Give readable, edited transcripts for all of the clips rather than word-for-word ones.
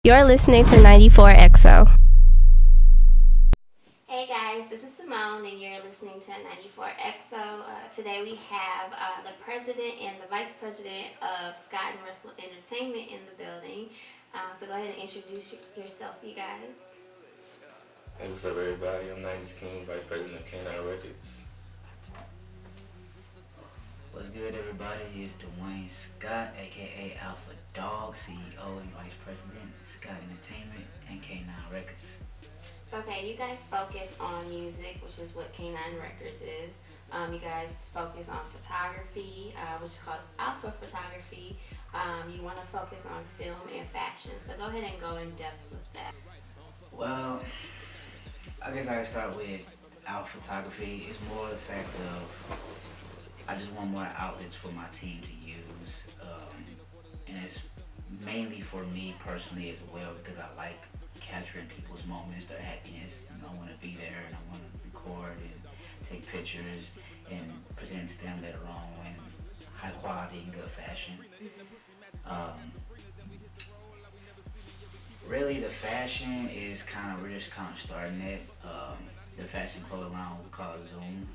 You're listening to 94XO. Hey guys, this is Simone and you're listening to 94XO. Today we have the president and the vice president of Scott and Russell Entertainment in the building. So go ahead and introduce yourself, you guys. Hey, what's up, everybody? I'm 90s King, Vice President of Canine Records. What's good, everybody? It's Dwayne Scott, aka Alpha Dogg, CEO and Vice President, Scott Entertainment and Canine Records. Okay, you guys focus on music, which is what Canine Records is. You guys focus on photography, which is called Alpha Photography. You want to focus on film and fashion. So go ahead and go in depth with that. Well, I guess I can start with Alpha Photography. It's more the fact of I just want more outlets for my team to use, and it's mainly for me personally as well because I like capturing people's moments, their happiness. I want to be there and I want to record and take pictures and present to them later on in high quality and good fashion. Really, the fashion is we're just kind of starting it. The fashion clothing line we call it Zoom.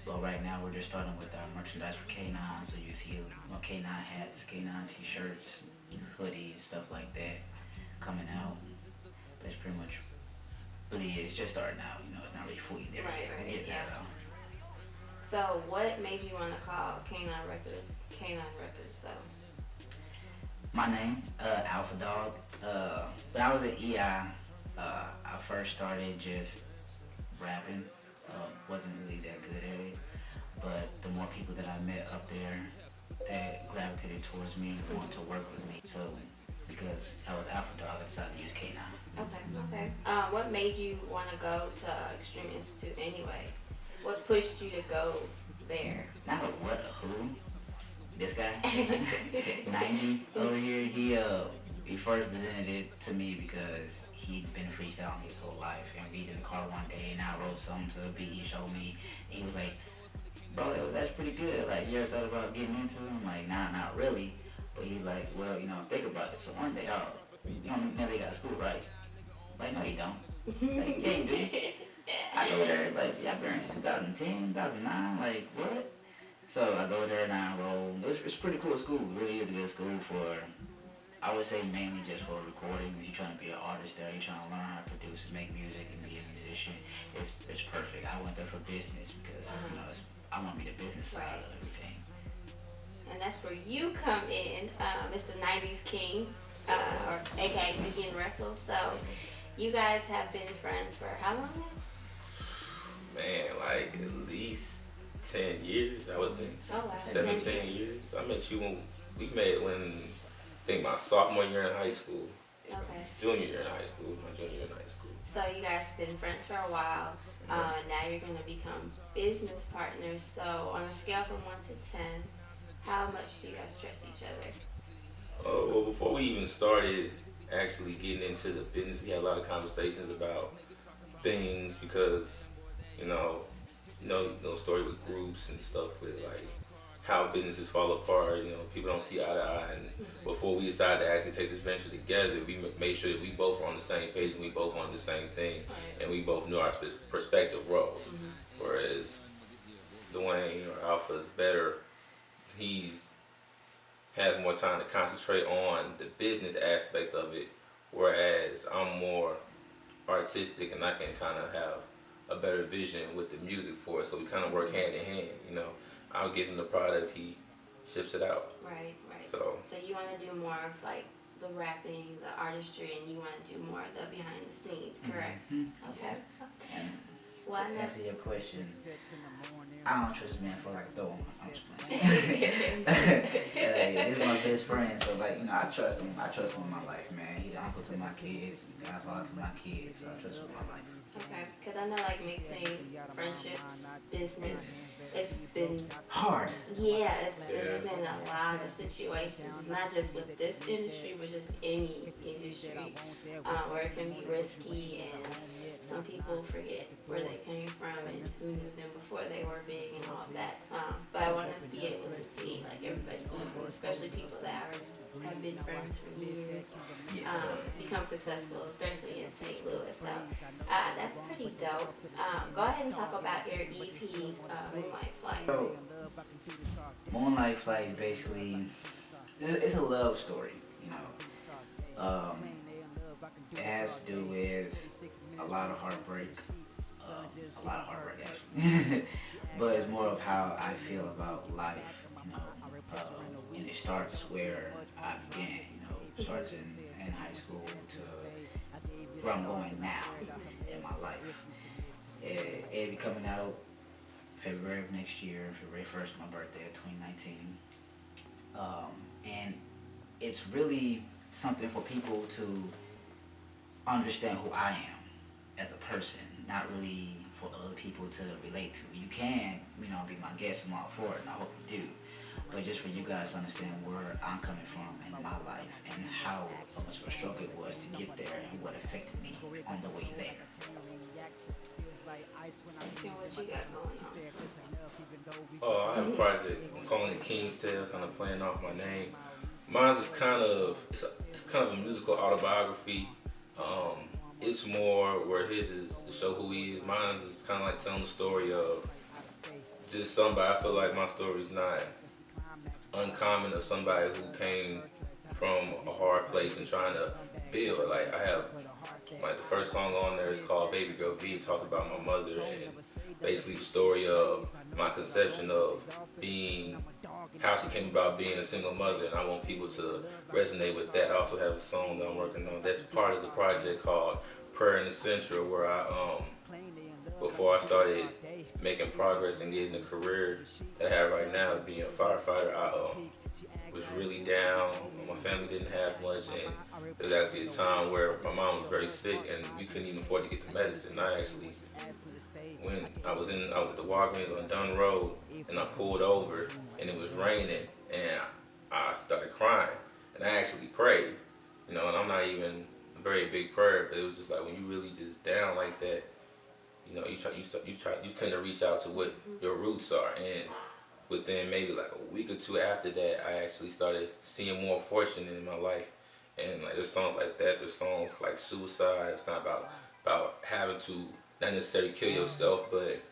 But right now we're just starting with our merchandise for K9, so you see K9 hats, K9 t-shirts, hoodies, stuff like that coming out. But it's pretty much, it's just starting out, it's not really fully there yet. We're getting there though. So what made you want to call Canine Records though? My name, Alpha Dogg. When I was at EI, I first started just rapping. Wasn't really that good at it, but the more people that I met up there that gravitated towards me and wanted to work with me. So because I was Alpha Dogg, I decided to use K9. Okay. What made you want to go to Extreme Institute anyway? What pushed you to go there? Not a what, a who. This guy, 90 over here, he first presented it to me because he'd been freestyling his whole life. And we was in the car one day and I wrote something to a beat he showed me. And he was like, bro, that's pretty good. Like, you ever thought about getting into it? I'm like, nah, not really. But he's like, well, think about it. So one day, you don't know they got school, right? Like, no, you don't. Like, yeah, you do. I go there, like, yeah, I've been here since 2010, 2009, like, what? So I go there and I enroll. It's a pretty cool school. It really is a good school for, I would say mainly just for recording. If you're trying to be an artist there, you're trying to learn how to produce and make music and be a musician, it's perfect. I went there for business because, I want to be the business side of everything. And that's where you come in, Mr. 90s King, or aka King Russell. So you guys have been friends for how long now? Man, like at least 10 years, I would think. Oh, wow. 17 years. I met you when we met when I think my sophomore year in high school. Okay. Junior year in high school. My junior year in high school. So you guys have been friends for a while. Now you're going to become business partners. So on a scale from 1 to 10, how much do you guys trust each other? Well, before we even started actually getting into the business, we had a lot of conversations about things because, story with groups and stuff with like how businesses fall apart. People don't see eye to eye. And before we decided to actually take this venture together, we made sure that we both were on the same page and we both wanted the same thing, and we both knew our perspective roles. Whereas Dwayne or Alpha is better. He's has more time to concentrate on the business aspect of it, whereas I'm more artistic and I can kind of have a better vision with the music for it. So we kind of work hand in hand. I'll give him the product, he ships it out. Right. So you want to do more of like the rapping, the artistry, and you want to do more of the behind the scenes, correct? Okay. And Well, to answer your question, I don't trust this man for like throwing. I'm just playing. He's my best friend, so I trust him. I trust him with my life, man. He's the uncle to my kids, godfather to my kids, so I trust him with my life. Okay, because I know like mixing friendships, business, it's been hard. Yeah, it's been a lot of situations, not just with this industry, but just any industry, where it can be risky and some people forget where they came from and who knew them before they were big and all of that. But I want to be able to see like everybody equal, especially people that have been friends for years, become successful, especially in St. Louis. So that's pretty dope. Go ahead and talk about your EP, Moonlight Flight. So, Moonlight Flight is basically, it's a love story, you know. It has to do with a lot of heartbreak, actually. But it's more of how I feel about life, you know. And it starts where I began, you know. It starts in high school to where I'm going now in my life. It'll be coming out February of next year, February 1st, my birthday of 2019. And it's really something for people to understand who I am as a person, not really for other people to relate to. You can, you know, be my guest, I'm all for it, and I hope you do. But just for you guys to understand where I'm coming from in my life and how much of a struggle it was to get there and what affected me on the way there. And what you got going on? I have a project. I'm calling it King's Tale, kind of playing off my name. Mine is kind of a musical autobiography. It's more where his is to show who he is. Mine is kind of like telling the story of just somebody. I feel like my story is not uncommon of somebody who came from a hard place and trying to build. Like I have, like the first song on there is called Baby Girl B. It talks about my mother and basically the story of my conception of being, how she came about being a single mother, and I want people to resonate with that. I also have a song that I'm working on that's part of the project called Purp in the Central, where I, before I started making progress and getting the career that I have right now, being a firefighter, I was really down. My family didn't have much, and there was actually a time where my mom was very sick and we couldn't even afford to get the medicine. I actually, when I was at the Walgreens on Dunn Road, and I pulled over and it was raining and I started crying, and I actually prayed, you know, and I'm not even a very big prayer, but it was just like when you really just down like that, you know, you tend to reach out to what your roots are. And within maybe like a week or two after that, I actually started seeing more fortune in my life. And like there's songs like that, there's songs like Suicide. It's not about having to not necessarily kill yourself, but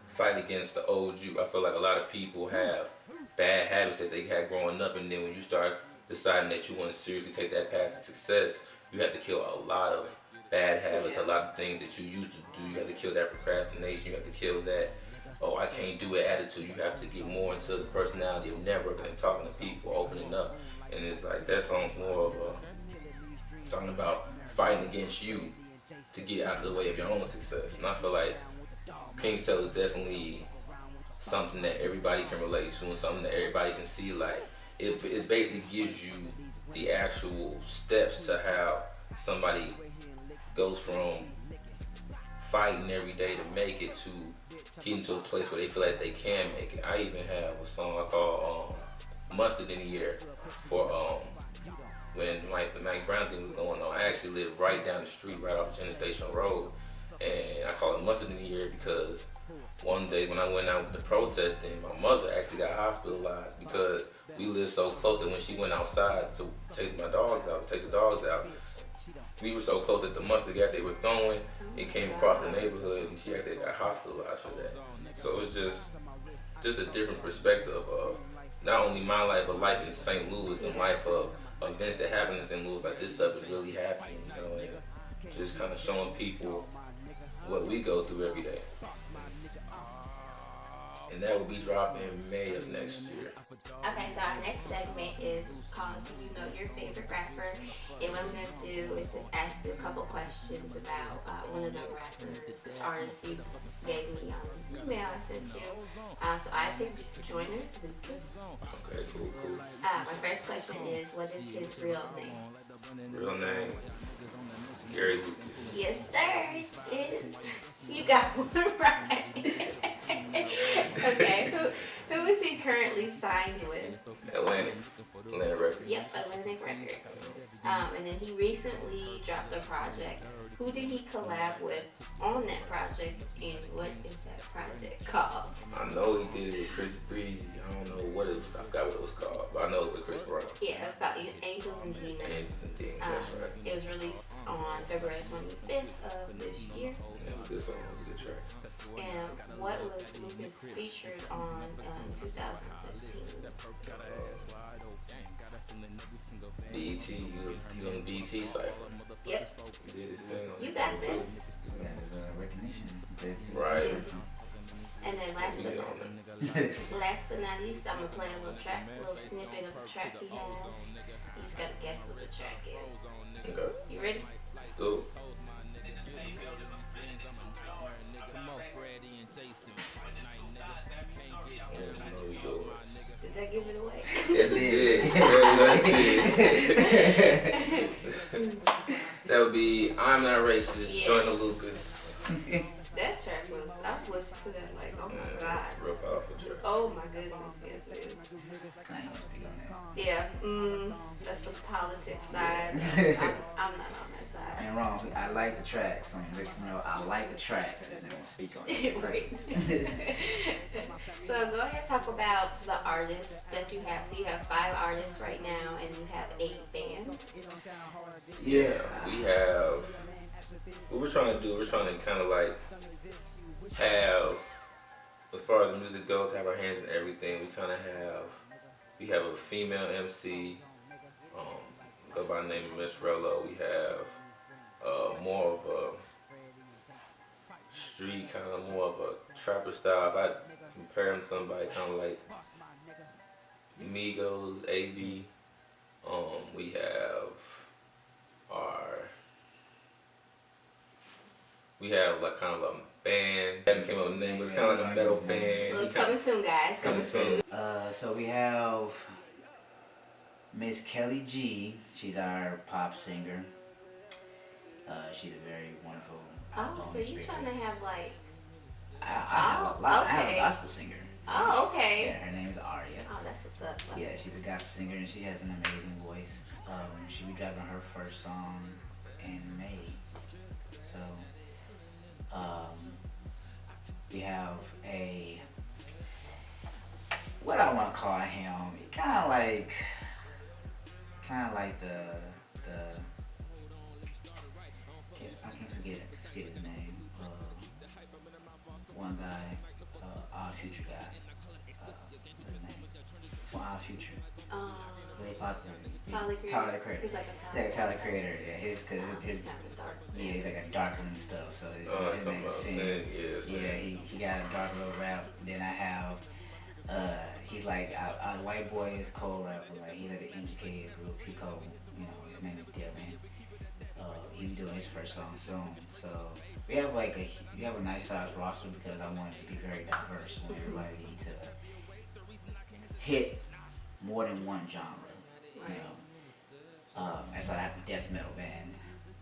fight against the old you. I feel like a lot of people have bad habits that they had growing up, and then when you start deciding that you want to seriously take that path to success, you have to kill a lot of bad habits, a lot of things that you used to do. You have to kill that procrastination, you have to kill that, oh, I can't do it attitude. You have to get more into the personality of networking and talking to people, opening up. And it's like that song's more of a talking about fighting against you to get out of the way of your own success. And I feel like King's Tale is definitely something that everybody can relate to and something that everybody can see. Like it basically gives you the actual steps to how somebody goes from fighting every day to make it to getting to a place where they feel like they can make it. I even have a song I call Mustard in the Air for when the Mike Brown thing was going on. I actually lived right down the street, right off Jenner Station Road, and I call it Mustard in the Air because one day when I went out to protesting, my mother actually got hospitalized because we lived so close that when she went outside to take the dogs out, we were so close that the mustard gas they were throwing, it came across the neighborhood, and she actually got hospitalized for that. So it's just a different perspective of not only my life, but life in St. Louis and life of events that happen in St. Louis. Like this stuff is really happening, you know, and just kind of showing people what we go through every day. And that will be dropping in May of next year. Okay, so our next segment is called Do You Know Your Favorite Rapper? And what I'm going to do is just ask you a couple questions about one of the artists you gave me on the email I sent you. So I picked Joyner Lucas. Okay, cool. My first question is, what is his real name? Real name, Gary Lucas. Yes, sir, it is. You got one right. Okay, who is he currently signed with? Atlantic Records. Yep, Atlantic Records. And then he recently he dropped a project. Who did he collab with on that project, and what is that project called? I know he did it with Chris Breezy. I don't know what it was. I forgot what it was called, but I know it was with Chris Brown. Yeah, it's called Angels and Demons. Angels and Demons, that's right. It was released on February 25th of this year. Yeah, it was a good song. It was a good track. And what was Lucas featured on in 2015? BET, he was on the BET cypher. Yep. He did his thing on You got too. this. Yeah, there's recognition. Right. And then last We but get not on that. Last but not least, I'm gonna play a little snippet of a track he has. You just gotta guess what the track is. Okay. You ready? Go. Did that give it away? Yes, it did. Very much did. That would be I'm Not Racist, Yeah. Joyner Lucas. That track was, I've listened to that like, oh my Yeah, god. it's a real powerful track. Oh my goodness, yes it is. I ain't gonna speak on that. Yeah, that's the politics side. I'm not on that I side. ain't wrong. I like the track. So I like the track. I just don't speak on it. Right. So go ahead and talk about the artists that you have. So you have 5 artists right now, and you have 8 bands. Yeah, we have. What we're trying to do, we're trying to kind of like have, as far as the music goes, have our hands in everything. We have a female MC, go by the name of Miss Rello. We have more of a street, kind of more of a trapper style. If I compare him to somebody kind of like Migos, AB, we have like kind of a band. That came up with a name, but it's kind of like a metal band. Well, it's coming soon, guys. Coming soon. So we have Miss Kelly G. She's our pop singer. She's a very wonderful. Oh, so you trying to have like? I have I have a okay. gospel singer. Oh, okay. Yeah, her name is Aria. Oh, that's what's up. Yeah, she's a gospel singer and she has an amazing voice. She'll be dropping her first song in May. So, we have what I want to call him, kind of like the I can't forget his name. One guy, our future guy. What's his name? Well, our future. Really popular. Tyler Creator. He's like a Yeah, Tyler Creator. Yeah, his kind of dark. yeah, he's like a darker and stuff. So his name is Sin. Yeah, he got a dark little rap. Then I have he's like our white boy is cold rapper. Like he's like an MGK group. He cold. His name is Dylan. He be doing his first song soon. So we have a nice size roster because I want it to be very diverse. I want everybody to hit more than one genre. That's why I have the death metal band.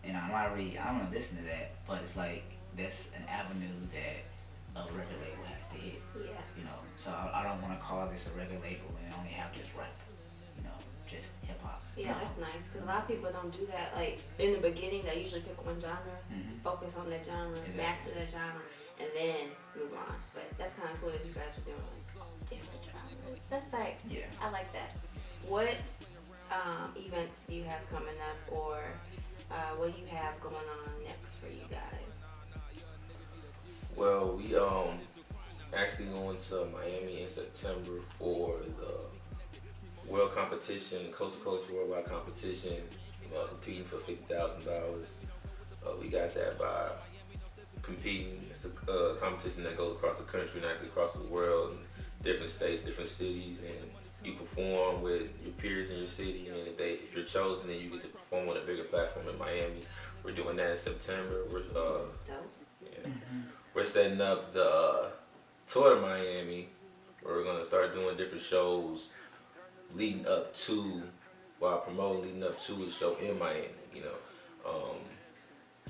I'm gonna listen to that, but it's like that's an avenue that a record label has to hit. Yeah. So I don't want to call this a record label and only have just rap. Just hip hop. Yeah, that's nice because a lot of people don't do that. Like in the beginning, they usually pick one genre, focus on that genre, master that genre, and then move on. But that's kind of cool that you guys are doing like different genres. That's tight. Yeah. I like that. What events do you have coming up, or what do you have going on next for you guys? Well, we actually going to Miami in September for the world competition, coast to coast worldwide competition, competing for $50,000. We got that by competing. It's a competition that goes across the country and actually across the world, in different states, different cities, and you perform with your peers in your city. And if you're chosen, then you get to perform on a bigger platform in Miami. We're doing that in September. We're setting up the tour to Miami, where we're gonna start doing different shows leading up to a show in Miami.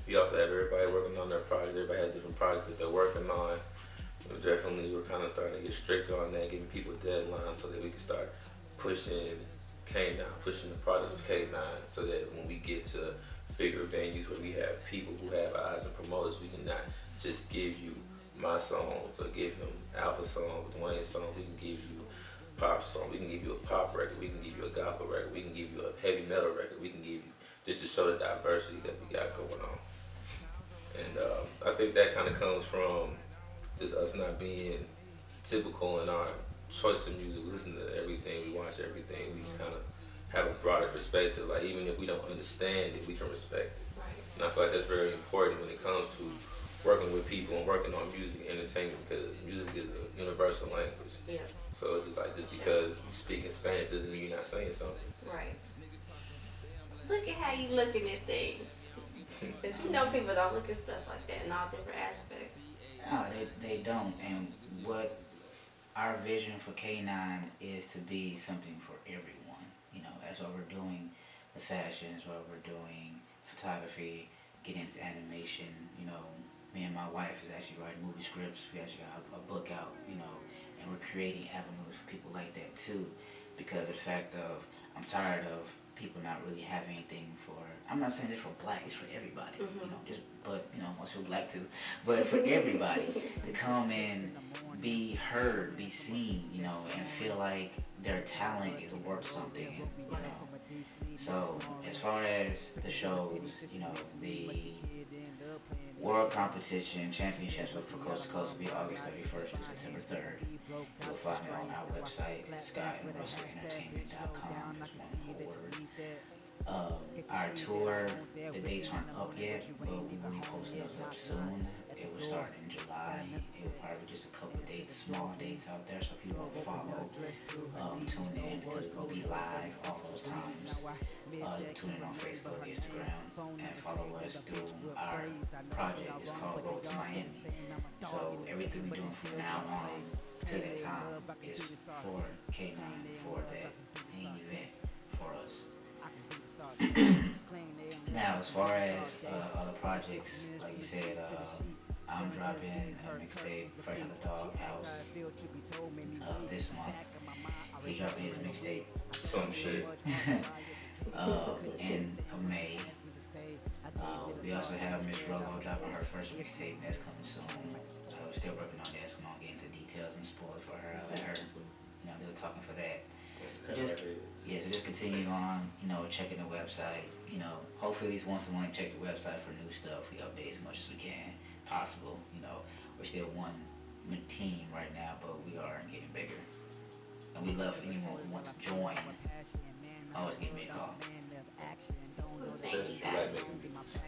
We also have everybody working on their projects. Everybody has different projects that they're working on. We're kind of starting to get stricter on that, giving people deadlines so that we can start pushing the product of K9, so that when we get to bigger venues where we have people who have eyes and promoters. We cannot just give you my songs or give him Alpha songs, Dwayne's songs. We can give you pop songs. We can give you a pop record. We can give you a gospel record. We can give you a heavy metal record. We can give you just to show the diversity that we got going on. And I think that kind of comes from just us not being typical in our choice of music. We listen to everything. We watch everything. We just kind of have a broader perspective. Like, even if we don't understand it, we can respect it. And I feel like that's very important when it comes to working with people and working on music and entertainment, because music is a universal language. Yeah. So it's just like, just because you speak in Spanish doesn't mean you're not saying something. Right. Look at how you looking at things. Because you know people don't look at stuff like that in all different aspects. No, they don't. And what our vision for K9 is to be something for everyone. You know, that's why we're doing the fashion, that's why we're doing photography, getting into animation. You know, me and my wife is actually writing movie scripts. We actually got a book out, you know, and we're creating avenues for people like that too, because of the fact of, I'm tired of people not really having anything for, I'm not saying this for black, it's for everybody, you know, just, but, you know, most people black too, but for everybody to come and be heard, be seen, you know, and feel like their talent is worth something, you know. So, as far as the shows, you know, the World Competition Championships for Coast to Coast will be August 31st to September 3rd. You'll find it on our website at skyandrustelentertainment.com. That's one whole word. Our tour, the dates aren't up yet, but we will be posting those up soon. It will start in July. It will probably be just a couple of dates, small dates out there, so people will follow. Tune in, because it will be live all those times. Tune in on Facebook, Instagram, and follow us through our project. It's called Road to Miami. So everything we're doing from now on to that time is for K9, for that main event for us. Now, as far as other projects, like you said, I'm dropping a mixtape for the Dogg house this month. He's dropping his mixtape, some shit, in May. We also have Miss Rollo dropping her first mixtape, that's coming soon. We're still working on that, so I'm gonna get into details and spoilers for her. I'll let her, you know, do the talking for that. So just continue on, you know, checking the website. You know, hopefully at least once a month, check the website for new stuff. We update as much as we can, possible. You know, we're still one team right now, but we are getting bigger. And we love anyone who wants to join. Always give me a call. Well, thank you guys.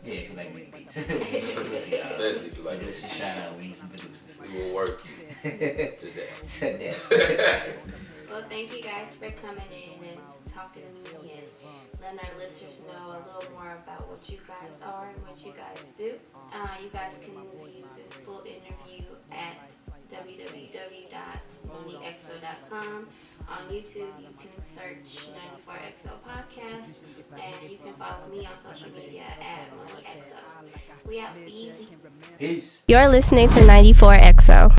Yeah, if you like making beats. Especially if you like this. Shout out, we need some producers. We will work you to death. Well, thank you guys for coming in and talking to me and letting our listeners know a little more about what you guys are and what you guys do. You guys can view this full interview at www.moniexo.com. On YouTube, you can search 94XO Podcast, and you can follow me on social media at MoniExo. We out, easy. Peace. You're listening to 94XO.